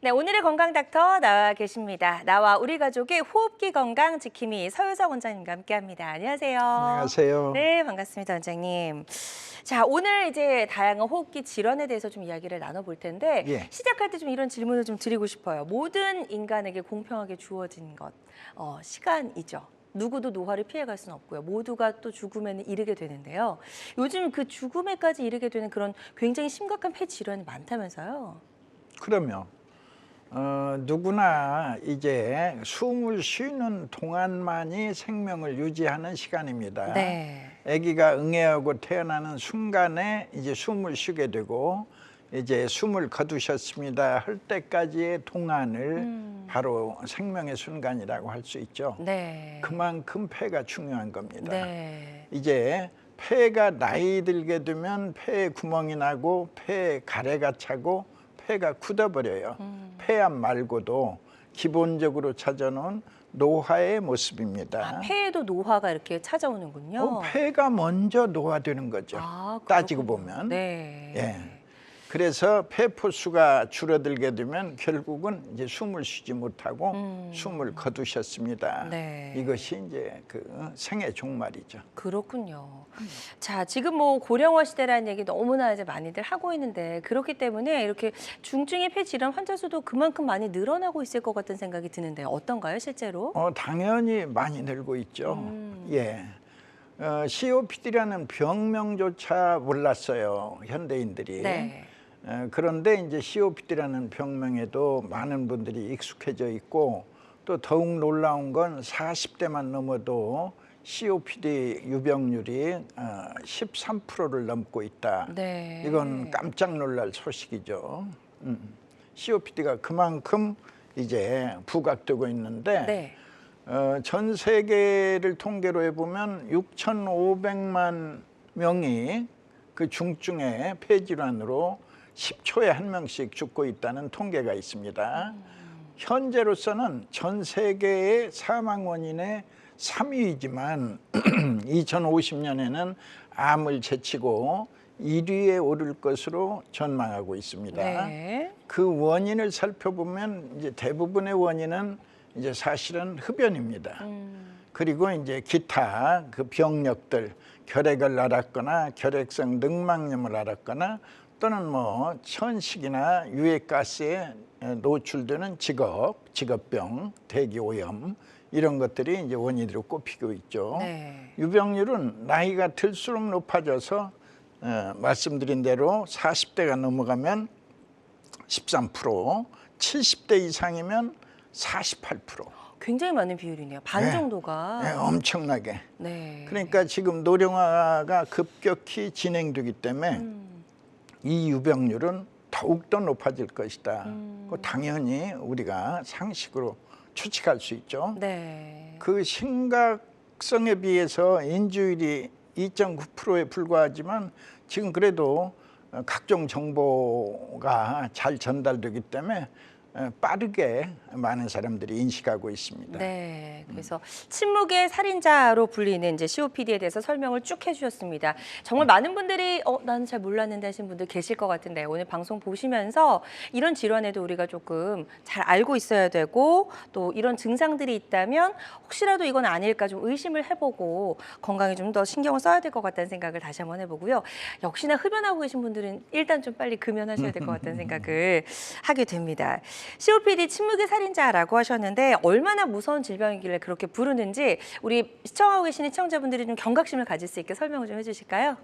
네, 오늘의 건강 닥터 나와 계십니다. 나와 우리 가족의 호흡기 건강 지킴이 서유석 원장님과 함께합니다. 안녕하세요. 안녕하세요. 네, 반갑습니다, 원장님. 자, 오늘 이제 다양한 호흡기 질환에 대해서 좀 이야기를 나눠볼 텐데 예. 시작할 때 좀 이런 질문을 좀 드리고 싶어요. 모든 인간에게 공평하게 주어진 것, 시간이죠. 누구도 노화를 피해갈 수는 없고요. 모두가 또 죽음에는 이르게 되는데요. 요즘 그 죽음에까지 이르게 되는 그런 굉장히 심각한 폐 질환이 많다면서요? 그러면 누구나 이제 숨을 쉬는 동안만이 생명을 유지하는 시간입니다. 네. 아기가 응애하고 태어나는 순간에 이제 숨을 쉬게 되고 이제 숨을 거두셨습니다 할 때까지의 동안을 바로 생명의 순간이라고 할 수 있죠. 네. 그만큼 폐가 중요한 겁니다. 네. 이제 폐가 나이 들게 되면 폐에 구멍이 나고 폐에 가래가 차고 폐가 굳어버려요. 폐암 말고도 기본적으로 찾아놓은 노화의 모습입니다. 아, 폐에도 노화가 이렇게 찾아오는군요. 폐가 먼저 노화되는 거죠. 아, 따지고 그렇군요. 보면. 네. 예. 그래서 폐포수가 줄어들게 되면 결국은 이제 숨을 쉬지 못하고 숨을 거두셨습니다. 네. 이것이 이제 그 생의 종말이죠. 그렇군요. 자, 지금 뭐 고령화 시대라는 얘기 너무나 이제 많이들 하고 있는데 그렇기 때문에 이렇게 중증의 폐 질환 환자 수도 그만큼 많이 늘어나고 있을 것 같은 생각이 드는데 어떤가요, 실제로? 당연히 많이 늘고 있죠. 예. COPD라는 병명조차 몰랐어요, 현대인들이. 네. 그런데 이제 COPD라는 병명에도 많은 분들이 익숙해져 있고 또 더욱 놀라운 건 40대만 넘어도 COPD 유병률이 13%를 넘고 있다. 네. 이건 깜짝 놀랄 소식이죠. COPD가 그만큼 이제 부각되고 있는데 네. 전 세계를 통계로 해보면 6,500만 명이 그 중증의 폐질환으로 10초에 한 명씩 죽고 있다는 통계가 있습니다. 현재로서는 전 세계의 사망 원인의 3위이지만 2050년에는 암을 제치고 1위에 오를 것으로 전망하고 있습니다. 네. 그 원인을 살펴보면 이제 대부분의 원인은 이제 사실은 흡연입니다. 그리고 이제 기타 그 병력들, 결핵을 앓았거나 결핵성 늑막염을 앓았거나 또는 뭐 천식이나 유해가스에 노출되는 직업병, 대기오염 이런 것들이 이제 원인으로 꼽히고 있죠. 네. 유병률은 나이가 들수록 높아져서 말씀드린 대로 40대가 넘어가면 13%, 70대 이상이면 48%. 굉장히 많은 비율이네요. 반 네. 정도가. 네, 엄청나게. 네. 그러니까 지금 노령화가 급격히 진행되기 때문에 이 유병률은 더욱더 높아질 것이다. 당연히 우리가 상식으로 추측할 수 있죠. 네. 그 심각성에 비해서 인주율이 2.9%에 불과하지만 지금 그래도 각종 정보가 잘 전달되기 때문에 빠르게 많은 사람들이 인식하고 있습니다. 네, 그래서 침묵의 살인자로 불리는 이제 COPD에 대해서 설명을 쭉 해주셨습니다. 정말 많은 분들이 나는 잘 몰랐는데 하신 분들 계실 것 같은데 오늘 방송 보시면서 이런 질환에도 우리가 조금 잘 알고 있어야 되고 또 이런 증상들이 있다면 혹시라도 이건 아닐까 좀 의심을 해보고 건강에 좀 더 신경을 써야 될 것 같다는 생각을 다시 한번 해보고요. 역시나 흡연하고 계신 분들은 일단 좀 빨리 금연하셔야 될 것 같다는 생각을 하게 됩니다. COPD 침묵의 살인자라고 하셨는데 얼마나 무서운 질병이길래 그렇게 부르는지 우리 시청하고 계신 시청자분들이 좀 경각심을 가질 수 있게 설명을 좀 해주실까요?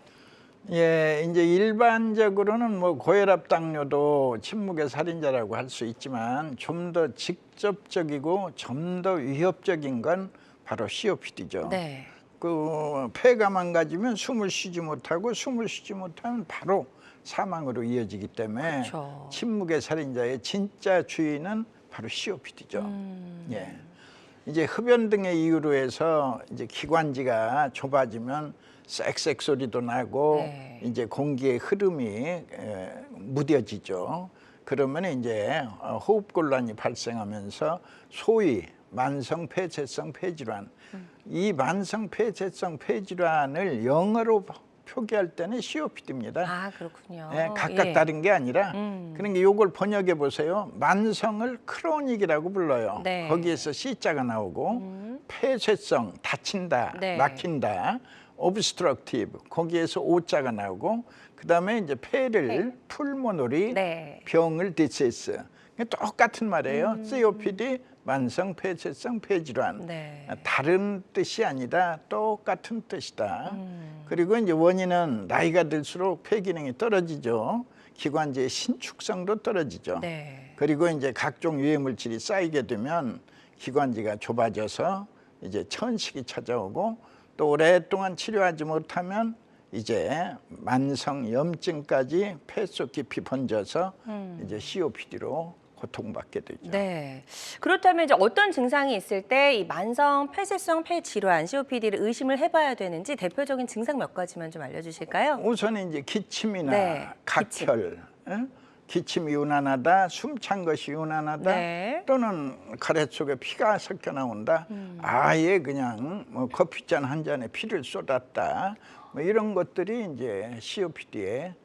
예, 이제 일반적으로는 뭐 고혈압, 당뇨도 침묵의 살인자라고 할 수 있지만 좀 더 직접적이고 좀 더 위협적인 건 바로 COPD죠. 네. 그 폐가 망가지면 숨을 쉬지 못하고 숨을 쉬지 못하면 바로 사망으로 이어지기 때문에 그렇죠. 침묵의 살인자의 진짜 주인은 바로 COPD죠. 예. 이제 흡연 등의 이유로 해서 이제 기관지가 좁아지면 쌕쌕 소리도 나고 네. 이제 공기의 흐름이 무뎌지죠. 그러면 이제 호흡곤란이 발생하면서 소위 만성 폐쇄성 폐질환, 이 만성 폐쇄성 폐질환을 영어로 표기할 때는 COPD입니다. 아, 그렇군요. 예, 각각 예. 다른 게 아니라 그러니까 이걸 번역해 보세요. 만성을 크로닉이라고 불러요. 네. 거기에서 C자가 나오고 폐쇄성, 다친다, 네. 막힌다, obstructive 거기에서 O자가 나오고 그다음에 이제 폐를 풀모너리 네. 병을 디세스 똑같은 말이에요. COPD 만성 폐쇄성 폐질환. 네. 다른 뜻이 아니라 똑같은 뜻이다. 그리고 이제 원인은 나이가 들수록 폐 기능이 떨어지죠. 기관지의 신축성도 떨어지죠. 네. 그리고 이제 각종 유해 물질이 쌓이게 되면 기관지가 좁아져서 이제 천식이 찾아오고 또 오랫동안 치료하지 못하면 이제 만성 염증까지 폐 속 깊이 번져서 이제 COPD로 고통받게 되죠. 네. 그렇다면 이제 어떤 증상이 있을 때 이 만성 폐쇄성 폐질환 COPD를 의심을 해봐야 되는지 대표적인 증상 몇 가지만 좀 알려주실까요? 우선 이제 기침이나 네, 각혈, 기침이 유난하다, 숨찬 것이 유난하다, 네. 또는 가래 속에 피가 섞여 나온다. 아예 그냥 뭐 커피잔 한 잔에 피를 쏟았다. 뭐 이런 것들이 이제 COPD의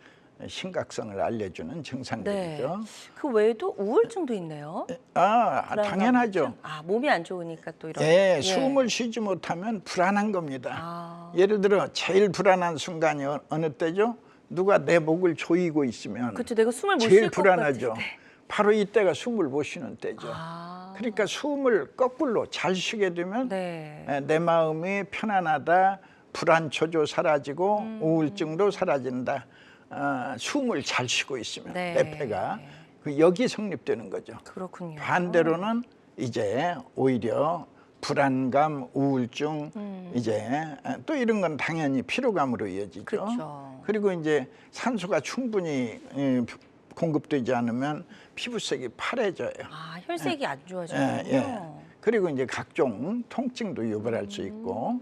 심각성을 알려주는 증상들이죠. 그 외에도 우울증도 있네요. 불안감, 당연하죠. 우울증? 아, 몸이 안 좋으니까 또 이런. 예, 숨을 쉬지 못하면 불안한 겁니다. 아. 예를 들어 제일 불안한 순간이 어느 때죠? 누가 내 목을 조이고 있으면 그렇죠. 내가 숨을 못 쉴 제일 것 불안하죠. 같을 때. 바로 이때가 숨을 못 쉬는 때죠. 아. 그러니까 숨을 거꾸로 잘 쉬게 되면 네. 내 마음이 편안하다, 불안초조 사라지고 우울증도 사라진다. 숨을 잘 쉬고 있으면 네. 내 폐가 여기 성립되는 거죠. 그렇군요. 반대로는 이제 오히려 불안감, 우울증 이제 또 이런 건 당연히 피로감으로 이어지죠. 그렇죠. 그리고 이제 산소가 충분히 공급되지 않으면 피부색이 파래져요. 아, 혈색이 안 좋아지군요. 예. 그리고 이제 각종 통증도 유발할 수 있고.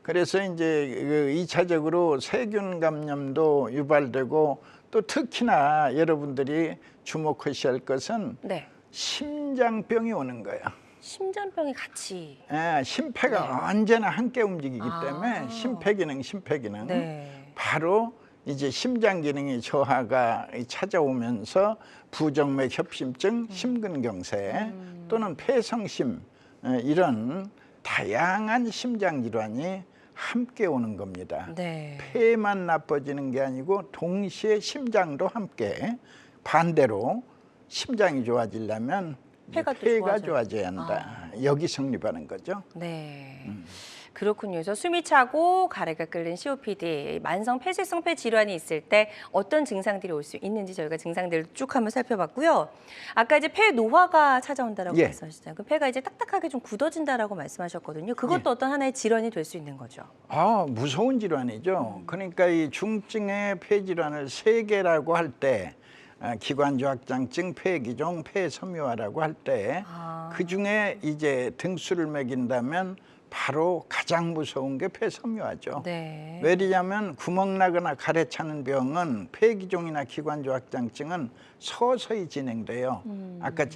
그래서 이제 그 2차적으로 세균 감염도 유발되고 또 특히나 여러분들이 주목하셔야 할 것은 네. 심장병이 오는 거예요. 심장병이 같이. 심폐가 언제나 함께 움직이기 아. 때문에 심폐기능 네. 바로 이제 심장 기능이 저하가 찾아오면서 부정맥 협심증, 심근경색 또는 폐성심 이런 다양한 심장 질환이 함께 오는 겁니다. 네. 폐만 나빠지는 게 아니고 동시에 심장도 함께 반대로 심장이 좋아지려면 폐가 또 폐가 좋아져요. 좋아져야 한다. 여기 성립하는 거죠. 네. 그렇군요. 그래서 숨이 차고 가래가 끓는 COPD, 만성 폐쇄성 폐 질환이 있을 때 어떤 증상들이 올 수 있는지 저희가 증상들을 쭉 한번 살펴봤고요. 아까 이제 폐 노화가 찾아온다라고 예. 말씀하셨잖아요. 그 폐가 이제 딱딱하게 좀 굳어진다라고 말씀하셨거든요. 그것도 예. 어떤 하나의 질환이 될 수 있는 거죠. 무서운 질환이죠. 그러니까 이 중증의 폐 질환을 3개라고 할 때 기관지 확장증, 폐기종, 폐섬유화라고 할 때 그 중에 이제 등수를 매긴다면 바로 가장 무서운 게 폐섬유화죠. 네. 왜냐하면 구멍 나거나 가래 차는 병은 폐기종이나 기관지 확장증은 서서히 진행돼요. 아까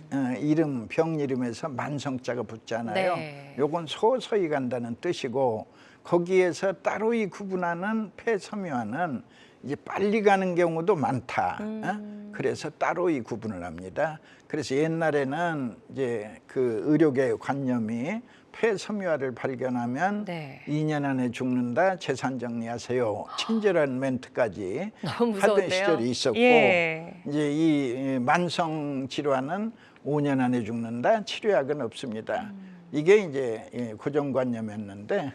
병 이름에서 만성자가 붙잖아요. 네. 요건 서서히 간다는 뜻이고 거기에서 따로 구분하는 폐섬유화는 이제 빨리 가는 경우도 많다. 그래서 따로 구분을 합니다. 그래서 옛날에는 이제 그 의료계 관념이 폐섬유화를 발견하면 네. 2년 안에 죽는다. 재산 정리하세요. 친절한 멘트까지 너무 하던 무서운데요. 시절이 있었고 예. 이제 이 만성 질환은 5년 안에 죽는다. 치료약은 없습니다. 이게 이제 고정관념이었는데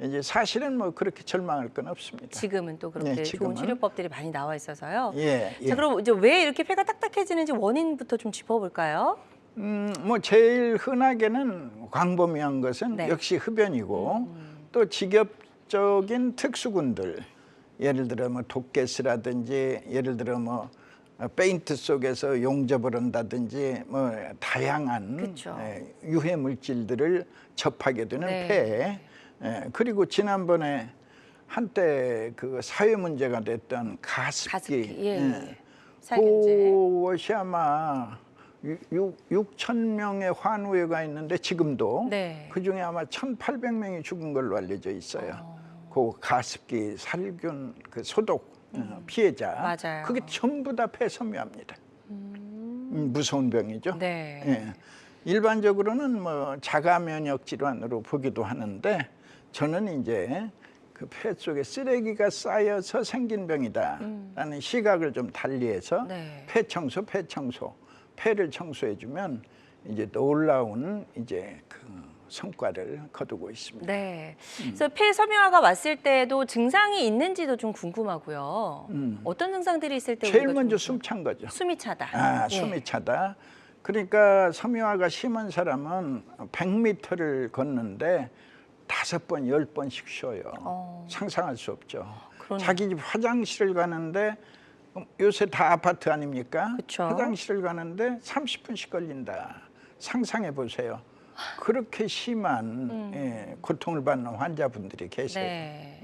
이제 사실은 뭐 그렇게 절망할 건 없습니다. 지금은 또 그렇게 네, 좋은 지금은. 치료법들이 많이 나와 있어서요. 예. 자, 그럼 이제 왜 이렇게 폐가 딱딱해지는지 원인부터 좀 짚어볼까요? 뭐 제일 흔하게는 광범위한 것은 네. 역시 흡연이고 또 직업적인 특수군들 예를 들어 뭐 독가스라든지 예를 들어 뭐 페인트 속에서 용접을 한다든지 뭐 다양한 그쵸. 유해 물질들을 접하게 되는 네. 폐 그리고 지난번에 한때 그 사회 문제가 됐던 가습기, 예. 살균제. 그것이 아마 6천 명의 환우회가 있는데 지금도 네. 그중에 아마 1,800명이 죽은 걸로 알려져 있어요. 그 가습기, 살균, 그 소독 피해자, 맞아요. 그게 전부 다 폐섬유합니다. 무서운 병이죠. 네. 예. 일반적으로는 뭐 자가 면역 질환으로 보기도 하는데 저는 이제 그 폐 속에 쓰레기가 쌓여서 생긴 병이다라는 시각을 좀 달리해서 네. 폐 청소, 폐를 청소해주면 이제 놀라운 이제 그 성과를 거두고 있습니다. 네. 그래서 폐섬유화가 왔을 때도 증상이 있는지도 좀 궁금하고요. 어떤 증상들이 있을 때 제일 우리가 먼저 좀 숨 찬 거죠. 숨이 차다. 아, 예. 숨이 차다. 그러니까 섬유화가 심한 사람은 100m를 걷는데 5번, 10번씩 쉬어요. 상상할 수 없죠. 그러네요. 자기 집 화장실을 가는데 요새 다 아파트 아닙니까? 그쵸. 화장실을 가는데 30분씩 걸린다. 상상해 보세요. 그렇게 심한 고통을 받는 환자분들이 계세요. 네.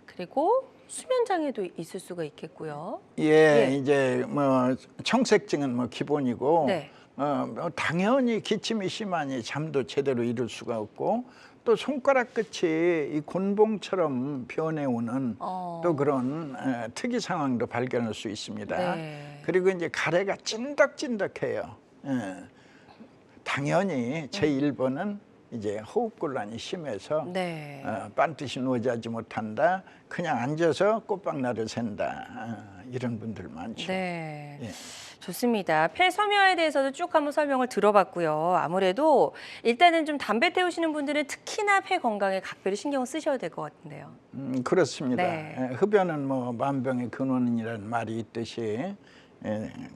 그리고 수면 장애도 있을 수가 있겠고요. 예, 예. 이제 뭐 청색증은 뭐 기본이고 네. 뭐 당연히 기침이 심하니 잠도 제대로 이룰 수가 없고 또 손가락 끝이 이 곤봉처럼 변해오는 또 그런 특이 상황도 발견할 수 있습니다. 네. 그리고 이제 가래가 찐덕찐덕해요. 예. 당연히 제1번은 이제 호흡곤란이 심해서 네. 반드시 누워 자지 못한다. 그냥 앉아서 꽃방나를 샌다. 이런 분들 많죠. 네. 예. 좋습니다. 폐섬유화에 대해서도 쭉 한번 설명을 들어봤고요. 아무래도 일단은 좀 담배 태우시는 분들은 특히나 폐 건강에 각별히 신경을 쓰셔야 될 것 같은데요. 그렇습니다. 네. 흡연은 뭐 만병의 근원이라는 말이 있듯이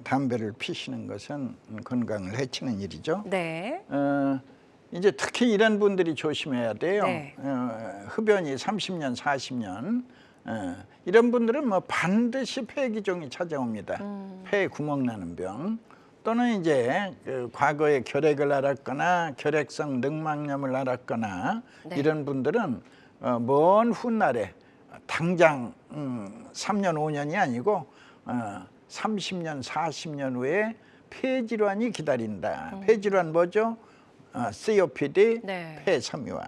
담배를 피시는 것은 건강을 해치는 일이죠. 네. 이제 특히 이런 분들이 조심해야 돼요. 네. 흡연이 30년, 40년 이런 분들은 뭐 반드시 폐기종이 찾아옵니다. 폐에 구멍 나는 병 또는 이제 그 과거에 결핵을 앓았거나 결핵성 늑막염을 앓았거나 네. 이런 분들은 먼 훗날에 당장 3년, 5년이 아니고 30년, 40년 후에 폐질환이 기다린다. 폐질환 뭐죠? COPD, 네. 폐섬유화.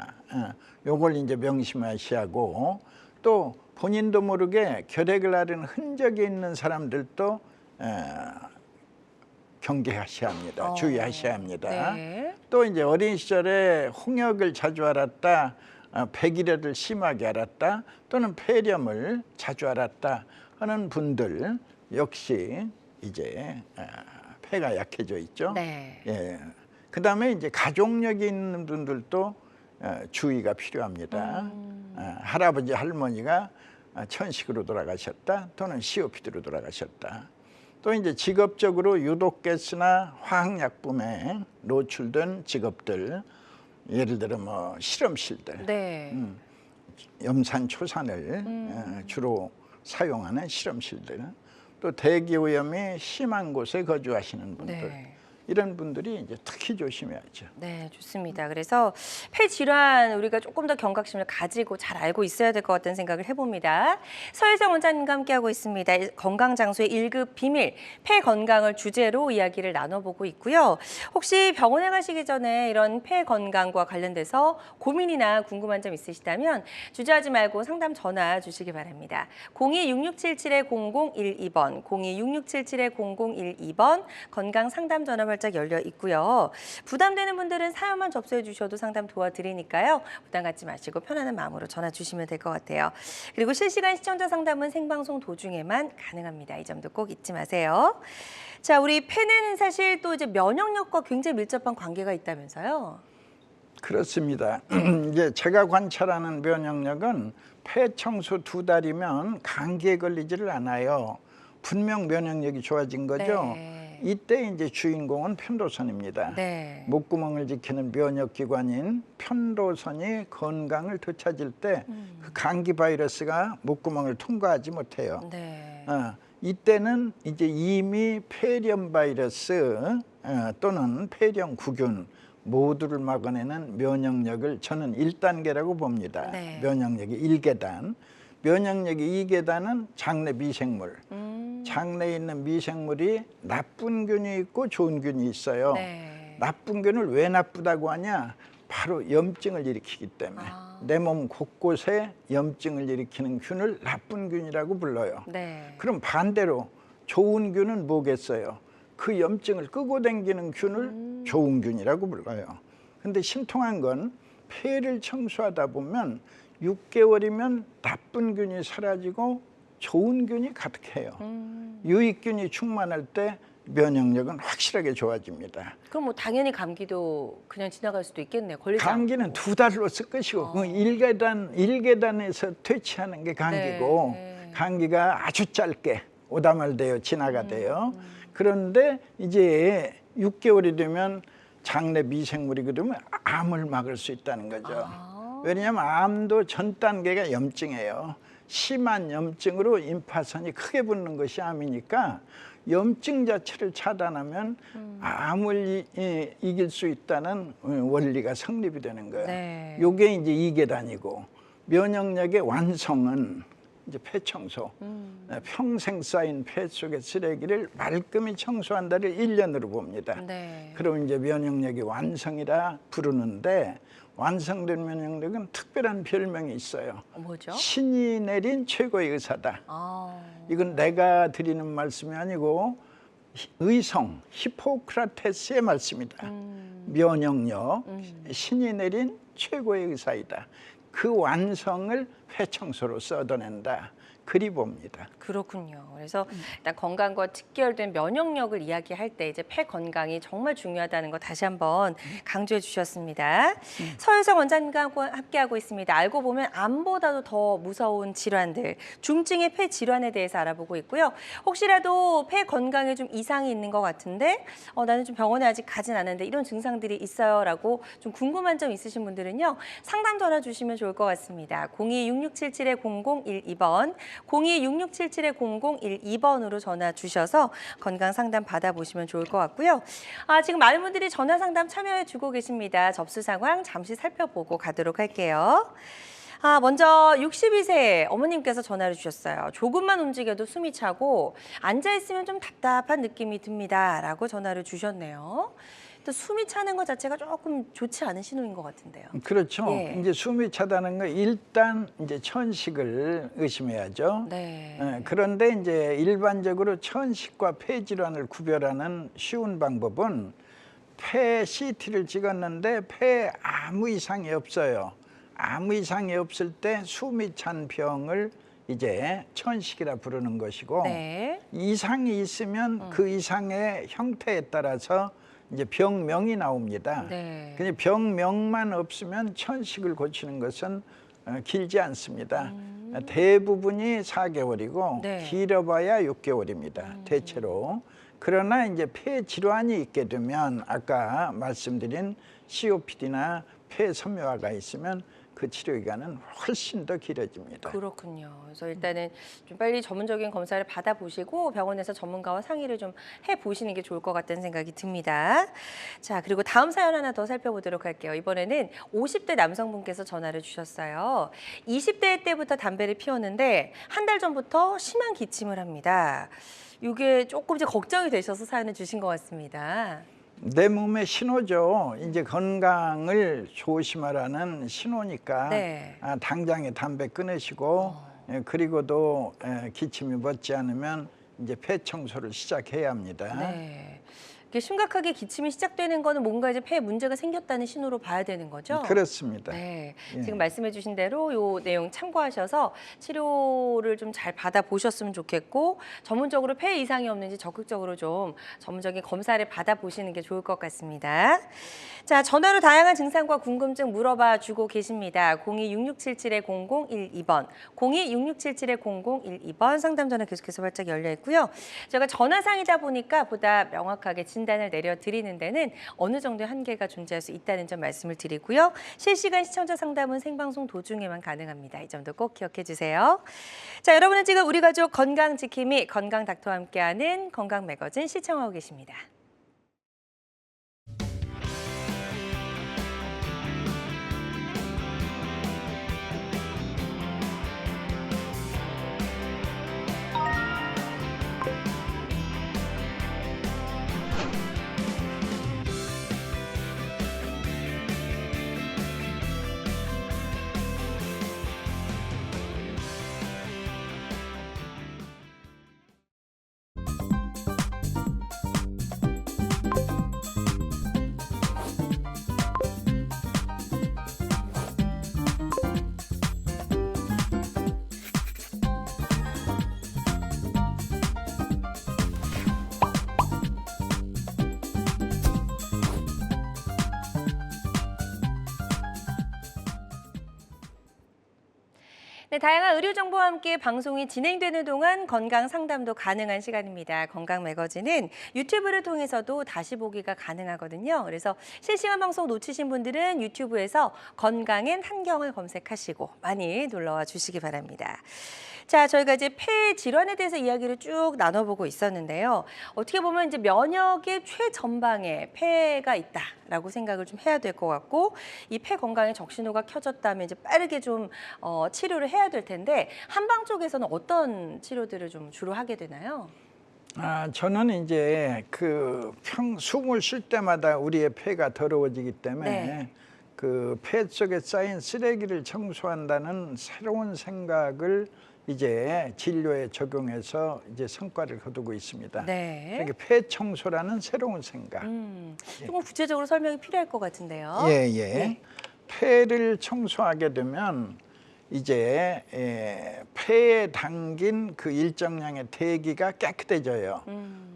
요걸 이제 명심하시고 또 본인도 모르게 결핵을 앓은 흔적이 있는 사람들도 경계하셔야 합니다. 주의하셔야 합니다. 네. 또 이제 어린 시절에 홍역을 자주 앓았다, 백일해를 심하게 앓았다, 또는 폐렴을 자주 앓았다 하는 분들 역시 이제 폐가 약해져 있죠. 네. 예. 그다음에 이제 가족력이 있는 분들도 주의가 필요합니다. 할아버지 할머니가 천식으로 돌아가셨다 또는 COPD로 돌아가셨다. 또 이제 직업적으로 유독가스나 화학약품에 노출된 직업들, 예를 들어 뭐 실험실들, 네. 염산 초산을 주로 사용하는 실험실들, 또 대기오염이 심한 곳에 거주하시는 분들, 네. 이런 분들이 이제 특히 조심해야죠. 네, 좋습니다. 그래서 폐 질환 우리가 조금 더 경각심을 가지고 잘 알고 있어야 될 것 같다는 생각을 해봅니다. 서혜정 원장님과 함께하고 있습니다. 건강 장소의 1급 비밀, 폐 건강을 주제로 이야기를 나눠보고 있고요. 혹시 병원에 가시기 전에 이런 폐 건강과 관련돼서 고민이나 궁금한 점 있으시다면 주저하지 말고 상담 전화 주시기 바랍니다. 02-6677-0012번, 02-6677-0012번 건강 상담 전화 활짝 열려 있고요. 부담되는 분들은 사연만 접수해 주셔도 상담 도와드리니까요. 부담 갖지 마시고 편안한 마음으로 전화 주시면 될 것 같아요. 그리고 실시간 시청자 상담은 생방송 도중에만 가능합니다. 이 점도 꼭 잊지 마세요. 자, 우리 폐는 사실 또 이제 면역력과 굉장히 밀접한 관계가 있다면서요? 그렇습니다. 이제 제가 관찰하는 면역력은 폐 청소 2달이면 감기에 걸리지를 않아요. 분명 면역력이 좋아진 거죠. 네. 이때 이제 주인공은 편도선입니다. 네. 목구멍을 지키는 면역기관인 편도선이 건강을 되찾을 때 그 감기 바이러스가 목구멍을 통과하지 못해요. 네. 이때는 이제 이미 폐렴 바이러스 또는 폐렴 구균 모두를 막아내는 면역력을 저는 1단계라고 봅니다. 네. 면역력이 1계단. 면역력이 2계단은 장내 미생물. 장내에 있는 미생물이 나쁜 균이 있고 좋은 균이 있어요. 네. 나쁜 균을 왜 나쁘다고 하냐? 바로 염증을 일으키기 때문에. 내 몸 곳곳에 염증을 일으키는 균을 나쁜 균이라고 불러요. 네. 그럼 반대로 좋은 균은 뭐겠어요? 그 염증을 끄고 당기는 균을 좋은 균이라고 불러요. 근데 신통한 건 폐를 청소하다 보면 6개월이면 나쁜 균이 사라지고 좋은 균이 가득해요. 유익균이 충만할 때 면역력은 확실하게 좋아집니다. 그럼 뭐 당연히 감기도 그냥 지나갈 수도 있겠네요. 걸리지 감기는 않고. 2달로 쓸 것이고 그 일계단에서 퇴치하는 게 감기고 네. 감기가 아주 짧게 오다말되어 지나가대요. 그런데 이제 6개월이 되면 장내 미생물이 그러면 암을 막을 수 있다는 거죠. 왜냐하면 암도 전 단계가 염증이에요. 심한 염증으로 임파선이 크게 붙는 것이 암이니까 염증 자체를 차단하면 암을 이길 수 있다는 원리가 성립이 되는 거예요. 네. 요게 이제 2계단이고 면역력의 완성은 이제 폐 청소. 평생 쌓인 폐 속의 쓰레기를 말끔히 청소한다를 1년으로 봅니다. 네. 그럼 이제 면역력이 완성이라 부르는데 완성된 면역력은 특별한 별명이 있어요. 뭐죠? 신이 내린 최고의 의사다. 아. 이건 내가 드리는 말씀이 아니고 의성 히포크라테스의 말씀이다. 면역력 신이 내린 최고의 의사이다. 그 완성을 폐청소로 쏟아낸다. 그리 봅니다. 그렇군요. 그래서 일단 건강과 직결된 면역력을 이야기할 때 이제 폐 건강이 정말 중요하다는 거 다시 한번 강조해 주셨습니다. 서유정 원장님과 함께하고 있습니다. 알고 보면 암보다도 더 무서운 질환들, 중증의 폐 질환에 대해서 알아보고 있고요. 혹시라도 폐 건강에 좀 이상이 있는 것 같은데 나는 좀 병원에 아직 가진 않았는데 이런 증상들이 있어요라고 좀 궁금한 점 있으신 분들은요. 상담 전화 주시면 좋을 것 같습니다. 02-6677-0012번 02-6677-0012번으로 전화 주셔서 건강 상담 받아보시면 좋을 것 같고요. 지금 많은 분들이 전화 상담 참여해 주고 계십니다. 접수 상황 잠시 살펴보고 가도록 할게요. 먼저 62세 어머님께서 전화를 주셨어요. 조금만 움직여도 숨이 차고 앉아있으면 좀 답답한 느낌이 듭니다. 라고 전화를 주셨네요. 또 숨이 차는 것 자체가 조금 좋지 않은 신호인 것 같은데요. 그렇죠. 예. 이제 숨이 차다는 거 일단 이제 천식을 의심해야죠. 네. 그런데 이제 일반적으로 천식과 폐 질환을 구별하는 쉬운 방법은 폐 CT를 찍었는데 폐에 아무 이상이 없어요. 아무 이상이 없을 때 숨이 찬 병을 이제 천식이라 부르는 것이고 네. 이상이 있으면 그 이상의 형태에 따라서 이제 병명이 나옵니다. 네. 근데 병명만 없으면 천식을 고치는 것은 길지 않습니다. 대부분이 4개월이고 네. 길어봐야 6개월입니다. 대체로. 그러나 이제 폐 질환이 있게 되면 아까 말씀드린 COPD나 폐 섬유화가 있으면 그 치료 기간은 훨씬 더 길어집니다. 그렇군요. 그래서 일단은 좀 빨리 전문적인 검사를 받아보시고 병원에서 전문가와 상의를 좀 해보시는 게 좋을 것 같다는 생각이 듭니다. 자, 그리고 다음 사연 하나 더 살펴보도록 할게요. 이번에는 50대 남성분께서 전화를 주셨어요. 20대 때부터 담배를 피웠는데 한 달 전부터 심한 기침을 합니다. 이게 조금 이제 걱정이 되셔서 사연을 주신 것 같습니다. 내 몸의 신호죠. 이제 건강을 조심하라는 신호니까 네. 당장에 담배 끊으시고 그리고도 기침이 멎지 않으면 이제 폐 청소를 시작해야 합니다. 네. 이게 심각하게 기침이 시작되는 거는 뭔가 이제 폐에 문제가 생겼다는 신호로 봐야 되는 거죠? 그렇습니다. 네, 예. 지금 말씀해주신 대로 요 내용 참고하셔서 치료를 좀 잘 받아보셨으면 좋겠고 전문적으로 폐 이상이 없는지 적극적으로 좀 전문적인 검사를 받아보시는 게 좋을 것 같습니다. 자, 전화로 다양한 증상과 궁금증 물어봐 주고 계십니다. 02-6677-0012번, 02-6677-0012번 상담 전화 계속해서 활짝 열려 있고요. 제가 전화상이다 보니까 보다 명확하게 진단을 내려드리는 데는 어느 정도의 한계가 존재할 수 있다는 점 말씀을 드리고요. 실시간 시청자 상담은 생방송 도중에만 가능합니다. 이 점도 꼭 기억해 주세요. 자, 여러분은 지금 우리 가족 건강 지킴이 건강 닥터와 함께하는 건강 매거진 시청하고 계십니다. 네, 다양한 의료 정보와 함께 방송이 진행되는 동안 건강 상담도 가능한 시간입니다. 건강 매거진은 유튜브를 통해서도 다시 보기가 가능하거든요. 그래서 실시간 방송 놓치신 분들은 유튜브에서 건강엔 한경을 검색하시고 많이 놀러와 주시기 바랍니다. 자, 저희가 이제 폐 질환에 대해서 이야기를 쭉 나눠보고 있었는데요. 어떻게 보면 이제 면역의 최전방에 폐가 있다라고 생각을 좀 해야 될 것 같고, 이 폐 건강에 적신호가 켜졌다면 이제 빠르게 좀 치료를 해야 될 텐데, 한방 쪽에서는 어떤 치료들을 좀 주로 하게 되나요? 저는 이제 숨을 쉴 때마다 우리의 폐가 더러워지기 때문에 네. 그 폐 속에 쌓인 쓰레기를 청소한다는 새로운 생각을 이제 진료에 적용해서 이제 성과를 거두고 있습니다. 네. 그러니까 폐 청소라는 새로운 생각. 조금 구체적으로 설명이 필요할 것 같은데요. 예. 폐를 청소하게 되면 이제 폐에 담긴 그 일정량의 대기가 깨끗해져요.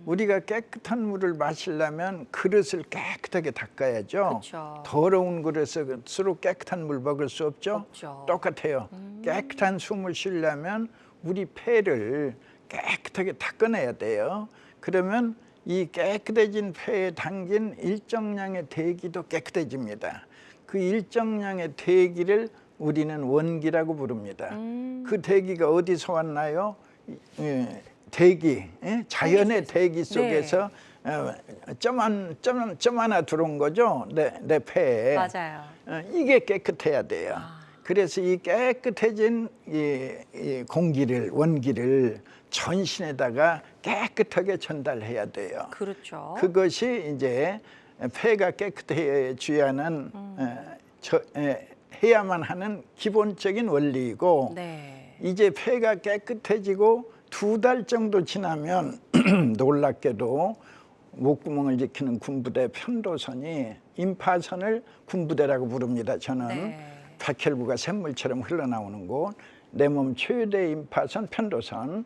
우리가 깨끗한 물을 마시려면 그릇을 깨끗하게 닦아야죠. 그쵸. 더러운 그릇으로 깨끗한 물 먹을 수 없죠. 없죠. 똑같아요. 깨끗한 숨을 쉬려면 우리 폐를 깨끗하게 닦아내야 돼요. 그러면 이 깨끗해진 폐에 담긴 일정량의 대기도 깨끗해집니다. 그 일정량의 대기를 우리는 원기라고 부릅니다. 그 대기가 어디서 왔나요? 대기, 자연의 대기 속에서 점 하나 들어온 거죠. 내 폐에. 맞아요. 이게 깨끗해야 돼요. 그래서 이 깨끗해진 이 공기를, 원기를 전신에다가 깨끗하게 전달해야 돼요. 그렇죠. 그것이 이제 폐가 깨끗해져야는 해야만 하는 기본적인 원리이고, 네. 이제 폐가 깨끗해지고 2달 정도 지나면 놀랍게도 목구멍을 지키는 군부대 편도선이 임파선을 군부대라고 부릅니다. 저는 네. 백혈구가 샘물처럼 흘러나오는 곳, 내 몸 최대 임파선 편도선,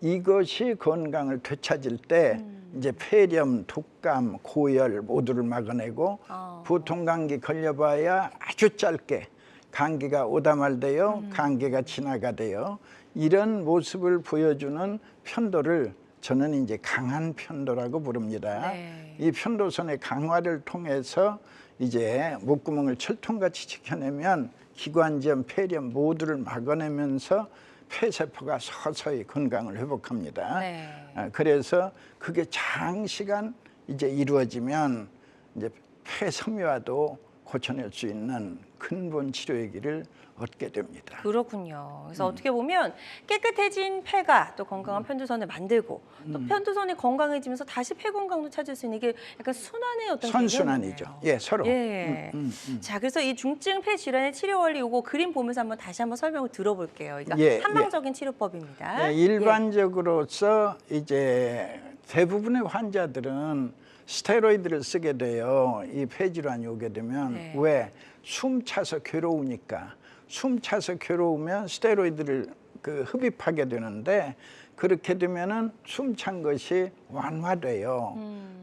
이것이 건강을 되찾을 때 이제 폐렴, 독감, 고열 모두를 막아내고 보통 감기 걸려봐야 아주 짧게 감기가 오다 말대요, 감기가 지나가대요. 이런 모습을 보여주는 편도를 저는 이제 강한 편도라고 부릅니다. 네. 이 편도선의 강화를 통해서 이제 목구멍을 철통같이 지켜내면 기관지염, 폐렴 모두를 막아내면서 폐세포가 서서히 건강을 회복합니다. 네. 그래서 그게 장시간 이제 이루어지면 이제 폐섬유화도 고쳐낼 수 있는 근본 치료의 길을 얻게 됩니다. 그렇군요. 그래서 어떻게 보면 깨끗해진 폐가 또 건강한 편도선을 만들고 또 편도선이 건강해지면서 다시 폐 건강도 찾을 수 있는 이게 약간 순환의 어떤 선순환이죠. 개념이네요. 예, 서로. 예. 자, 그래서 이 중증 폐 질환의 치료 원리 요거 그림 보면서 한번 다시 한번 설명을 들어볼게요. 그러니까 예, 한방적인 치료법입니다. 네, 일반적으로서 이제 대부분의 환자들은 스테로이드를 쓰게 돼요. 이 폐질환이 오게 되면. 네. 왜? 숨 차서 괴로우니까. 숨 차서 괴로우면 스테로이드를 흡입하게 되는데, 그렇게 되면은 숨 찬 것이 완화돼요.